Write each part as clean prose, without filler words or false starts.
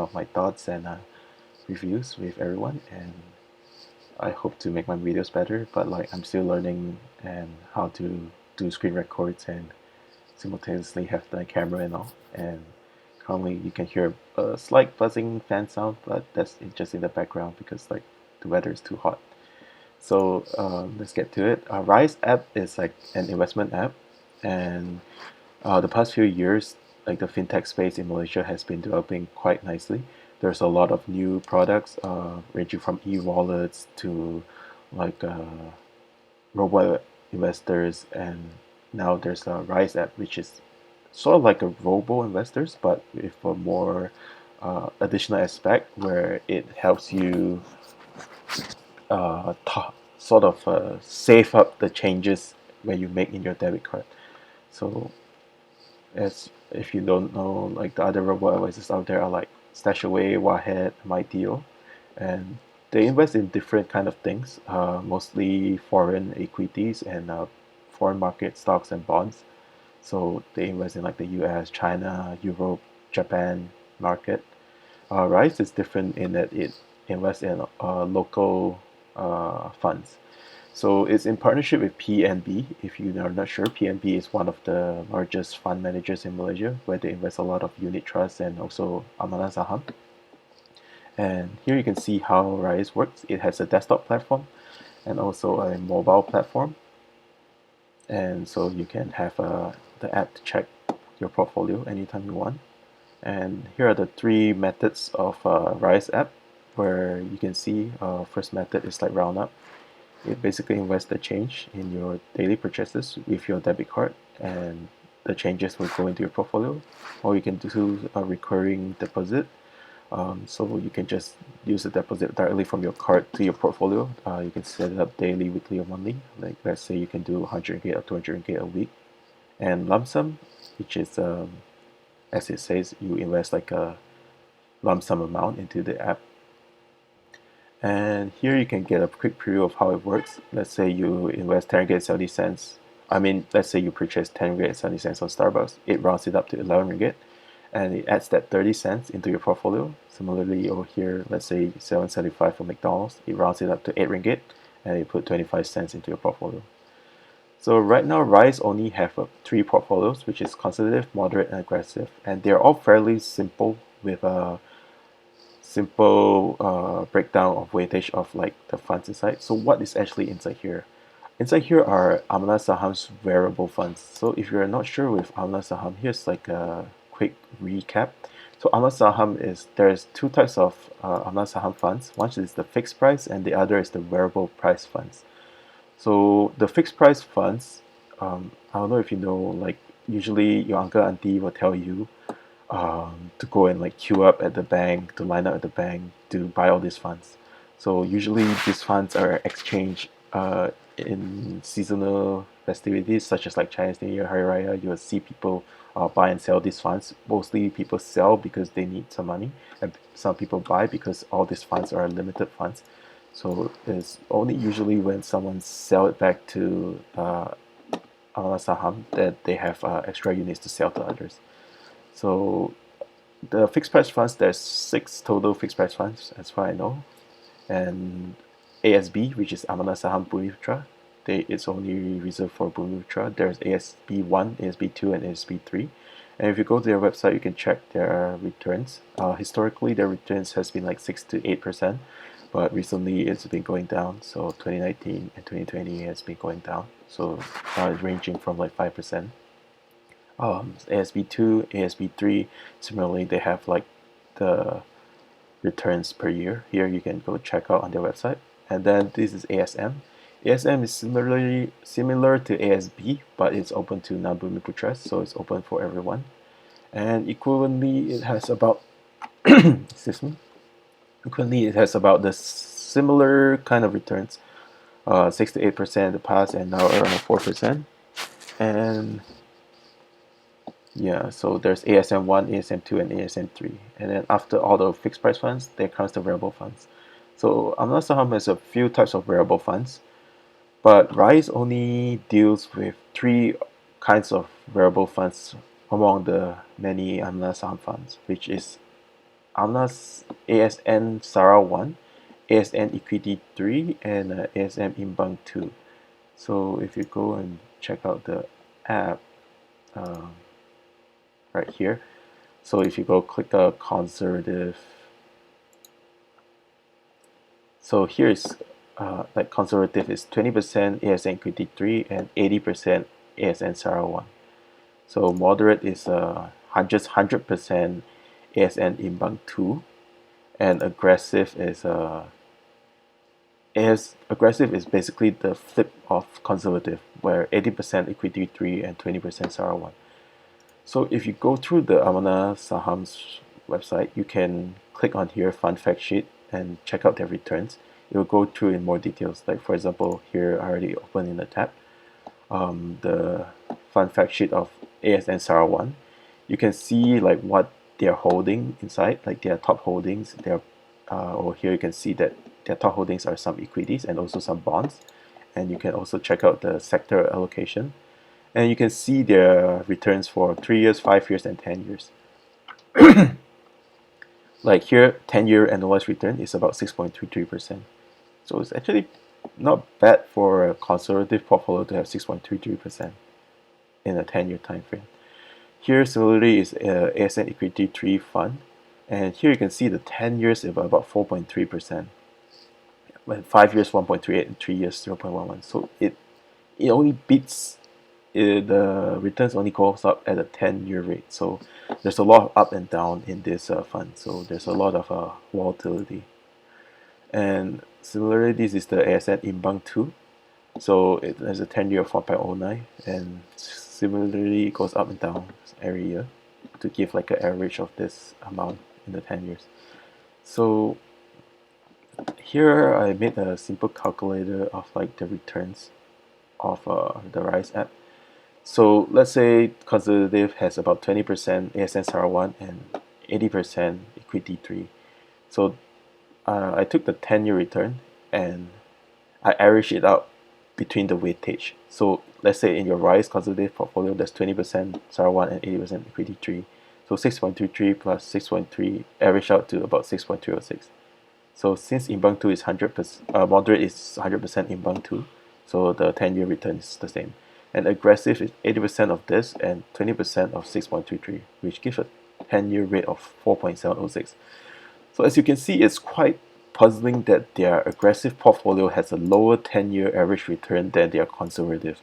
of my thoughts and reviews with everyone, and I hope to make my videos better. But like I'm still learning and how to do screen records and simultaneously have the camera and all. And currently you can hear a slight buzzing fan sound, but that's just in the background because like the weather is too hot. So let's get to it. Ryze app is like an investment app, and the past few years, like the fintech space in Malaysia has been developing quite nicely. There's a lot of new products, ranging from e-wallets to like Robo investors, and now there's a Raiz app, which is sort of like a Robo investors, but with a more additional aspect where it helps you sort of save up the changes when you make in your debit card. So as if you don't know, like the other robo advisors out there are like Stashaway, Wahed, MyDeal, and they invest in different kind of things, mostly foreign equities and foreign market stocks and bonds. So they invest in like the U.S., China, Europe, Japan market. Ryze is different in that it invests in local funds. So it's in partnership with PNB. If you are not sure, PNB is one of the largest fund managers in Malaysia, where they invest a lot of unit trusts and also amanah saham. And here you can see how Raiz works. It has a desktop platform and also a mobile platform. And so you can have the app to check your portfolio anytime you want. And here are the three methods of Raiz app, where you can see first method is like round up. It basically invests the change in your daily purchases with your debit card, and the changes will go into your portfolio. Or you can do a recurring deposit. So you can just use the deposit directly from your card to your portfolio. You can set it up daily, weekly, or monthly. Like let's say you can do 100 ringgit or 200 ringgit a week. And lump sum, which is as it says, you invest like a lump sum amount into the app. And here you can get a quick preview of how it works. Let's say you invest 10 ringgit 70 cents. I mean, let's say you purchase 10 ringgit 70 cents on Starbucks. It rounds it up to 11 ringgit, and it adds that 30 cents into your portfolio. Similarly, over here, let's say 7.75 for McDonald's. It rounds it up to 8 ringgit, and you put 25 cents into your portfolio. So right now, Ryze only have three portfolios, which is conservative, moderate, and aggressive, and they're all fairly simple with a simple breakdown of weightage of like the funds inside. So what is actually inside here? Inside here are Amanah Saham's variable funds. So if you're not sure with Amanah Saham, here's like a quick recap. So Amanah Saham is there's two types of Amanah Saham funds. One is the fixed price and the other is the variable price funds. So the fixed price funds, I don't know if you know, like usually your uncle auntie will tell you to go and like queue up at the bank, to line up at the bank to buy all these funds. So usually these funds are exchanged in seasonal festivities such as like Chinese New Year, Hari Raya. You will see people buy and sell these funds. Mostly people sell because they need some money, and some people buy because all these funds are limited funds. So it's only usually when someone sell it back to Saham that they have extra units to sell to others. So the fixed price funds, there's 6 total fixed price funds as far as I know. And ASB, which is Amanah Saham Bumiputera, it's only reserved for Bumiputera. There's ASB1, ASB2, and ASB3. And if you go to their website, you can check their returns. Historically, their returns has been like 6 to 8%, but recently it's been going down. So 2019 and 2020 has been going down. So it's ranging from like 5%. ASB2, ASB3, similarly, they have like the returns per year. Here you can go check out on their website. And then this is ASM. ASM is similar to ASB, but it's open to non-Bumiputra, so it's open for everyone. And equivalently, it has about excuse me. Equivalently, it has about the similar kind of returns, 6 to 8% in the past, and now around 4%. And yeah, so there's ASM1, ASM2, and ASM3. And then after all the fixed price funds, there comes the variable funds. So Amanah Saham has a few types of variable funds, but Ryze only deals with 3 kinds of variable funds among the many Amanah Saham funds, which is Amna's ASN Sara 1, ASN Equity 3, and ASM Imbang 2. So if you go and check out the app right here, so if you go click conservative, so here's like conservative is 20% ASN Equity 3 and 80% ASN Sara 1. So moderate is just 100% ASN Imbang 2, and aggressive is aggressive is basically the flip of conservative, where 80% equity 3 and 20% Sara 1. So if you go through the Amana Saham's website, you can click on here fun fact sheet and check out their returns. It will go through in more details. Like for example, here I already opened in the tab the fun fact sheet of ASN Sara 1. You can see like what they're holding inside, like their top holdings. Or here you can see that their top holdings are some equities and also some bonds. And you can also check out the sector allocation. And you can see their returns for 3 years, 5 years, and 10 years. Like here, 10-year annualized return is about 6.33%. So it's actually not bad for a conservative portfolio to have 6.33% in a 10-year time frame. Here, similarly, is ASN Equity 3 Fund. And here you can see the 10 years is about 4.3%. When 5 years 1.38 and 3 years 0.11. So it only beats the returns only goes up at a 10-year rate. So there's a lot of up and down in this fund. So there's a lot of volatility. And similarly, this is the ASN Imbang 2. So it has a 10-year of 4.09, and similarly it goes up and down every year to give like an average of this amount in the 10 years. So here I made a simple calculator of like the returns of the Ryze app. So let's say conservative has about 20% ASN Sara 1 and 80% equity 3. So I took the 10-year return and I averaged it out between the weightage. So let's say in your Ryze conservative portfolio, there's 20% Sara 1 and 80% equity 3. So 6.23 plus 6.3 average out to about 6.306. So since Imbang 2 is 100%, moderate is 100% Imbang 2, so the 10-year return is the same. And aggressive is 80% of this and 20% of 6.33, which gives a 10-year rate of 4.706. So as you can see, it's quite puzzling that their aggressive portfolio has a lower 10-year average return than their conservative.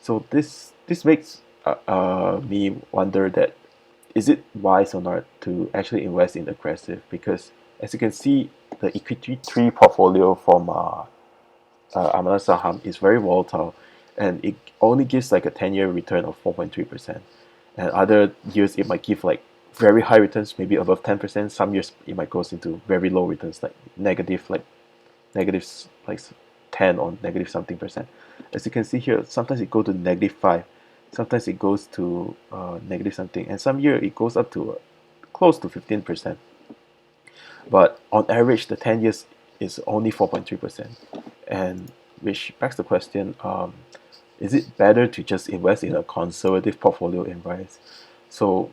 So this makes me wonder that is it wise or not to actually invest in aggressive, because as you can see, the equity 3 portfolio from Amana Saham is very volatile, and it only gives like a 10-year return of 4.3%. And other years it might give like very high returns, maybe above 10%. Some years it might goes into very low returns, like negative like 10 or negative something percent. As you can see here, sometimes it goes to -5, sometimes it goes to negative something, and some year it goes up to close to 15%. But on average, the 10 years is only 4.3%, and which begs the question: is it better to just invest in a conservative portfolio in Ryze? So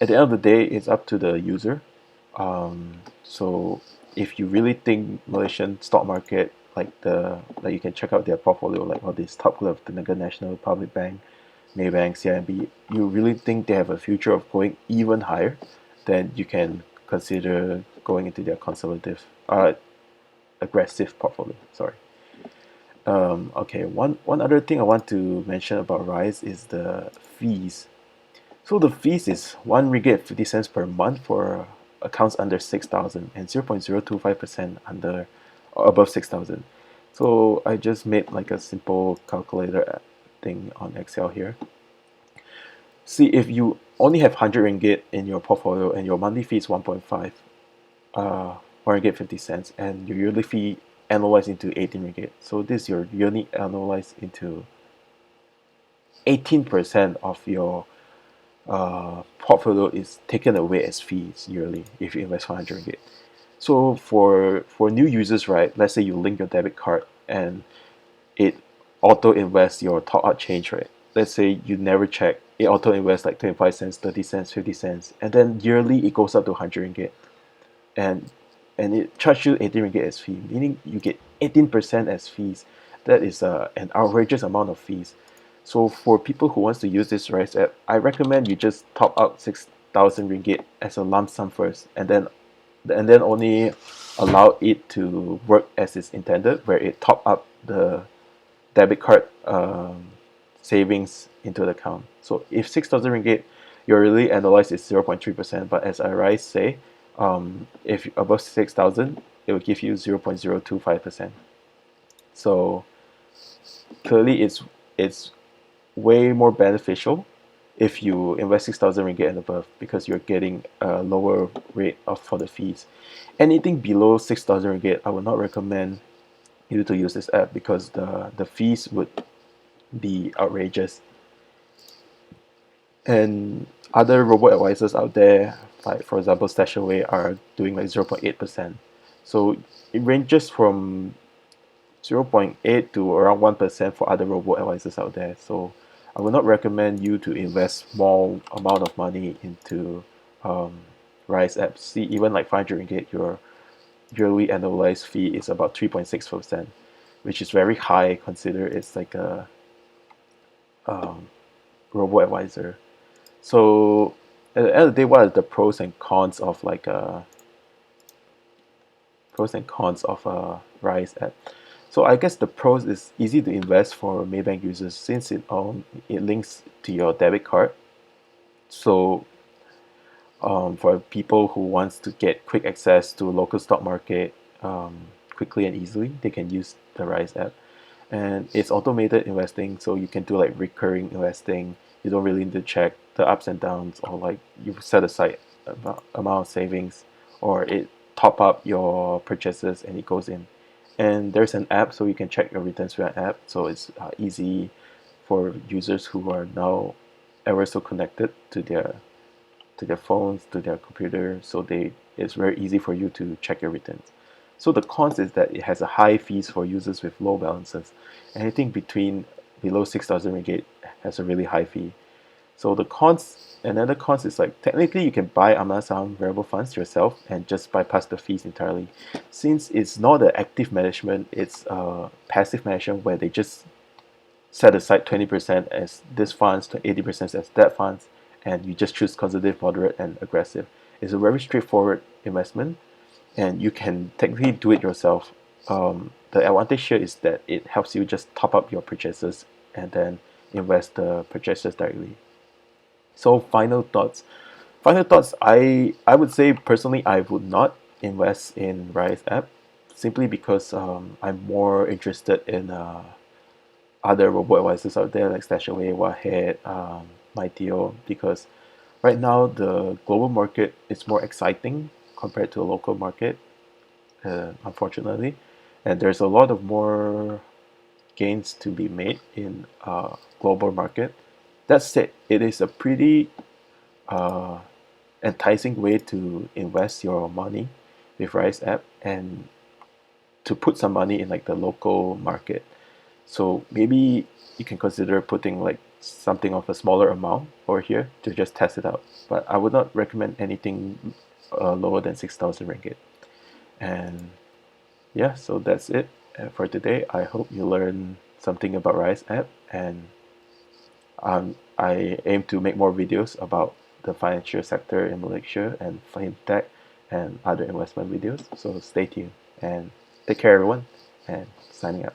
at the end of the day, it's up to the user. So if you really think Malaysian stock market, like you can check out their portfolio, like all these top of the Mega National, Public Bank, Maybank, CIMB, you really think they have a future of going even higher, then you can consider going into their conservative, aggressive portfolio. Sorry. Okay, one other thing I want to mention about Ryze is the fees. So the fees is 1 ringgit 50 cents per month for accounts under 6,000 and 0.025% under or above 6,000. So I just made like a simple calculator thing on Excel here. See, if you only have 100 ringgit in your portfolio and your monthly fee is 1.5, 1 ringgit 50 cents, and your yearly fee annualized into 18 ringgit. So this your yearly annualized into 18% of your portfolio is taken away as fees yearly if you invest 100 ringgit. So for new users, right, let's say you link your debit card and it auto invests your top up change, right? Let's say you never check, it auto invests like 25 cents, 30 cents, 50 cents, and then yearly it goes up to 100 ringgit. and it charges you 18 ringgit as fee, meaning you get 18% as fees. That is an outrageous amount of fees. So for people who wants to use this Ryze app, I recommend you just top up 6,000 ringgit as a lump sum first, and then only allow it to work as it's intended, where it top up the debit card savings into the account. So if 6,000 ringgit, your really analyze is 0.3%, but as Ryze say, if above 6,000, it will give you 0.025%. So clearly, it's way more beneficial if you invest 6,000 ringgit and above, because you're getting a lower rate of for the fees. Anything below 6,000 ringgit, I would not recommend you to use this app, because the fees would be outrageous. And other robo advisors out there, like for example Stashaway, are doing like 0.8%. So it ranges from 0.8 to around 1% for other robo advisors out there. So I would not recommend you to invest small amount of money into Ryze apps. See, even like 500 ringgit, your yearly annualized fee is about 3.6%, which is very high consider it's like a robo advisor. So at the end of the day, what are the pros and cons of like a Ryze app? So I guess the pros is easy to invest for Maybank users, since it links to your debit card. So for people who wants to get quick access to local stock market quickly and easily, they can use the Ryze app. And it's automated investing, so you can do like recurring investing. You don't really need to check the ups and downs, or like you set aside amount of savings, or it top up your purchases and it goes in. And there's an app, so you can check your returns through an app, so it's easy for users who are now ever so connected to their phones, to their computer, so it's very easy for you to check your returns. So the cons is that it has a high fees for users with low balances. Anything below 6,000 ringgit has a really high fee. So another cons is like technically you can buy Amazon variable funds yourself and just bypass the fees entirely. Since it's not an active management, it's a passive management where they just set aside 20% as this funds to 80% as that funds, and you just choose conservative, moderate, and aggressive. It's a very straightforward investment, and you can technically do it yourself. The advantage here is that it helps you just top up your purchases and then invest the purchases directly. So final thoughts. Final thoughts. I would say personally I would not invest in Ryze app, simply because I'm more interested in other robo advisors out there like Stashaway, Wahead, MyTO, because right now the global market is more exciting compared to the local market, unfortunately, and there's a lot of more gains to be made in global market. That said, it is a pretty uh, enticing way to invest your money with Ryze app, and to put some money in like the local market. So maybe you can consider putting like something of a smaller amount over here to just test it out. But I would not recommend anything lower than 6,000 ringgit. And yeah, so that's it for today. I hope you learned something about Ryze app, and I aim to make more videos about the financial sector in Malaysia and fintech and other investment videos. So stay tuned and take care, everyone. And signing out.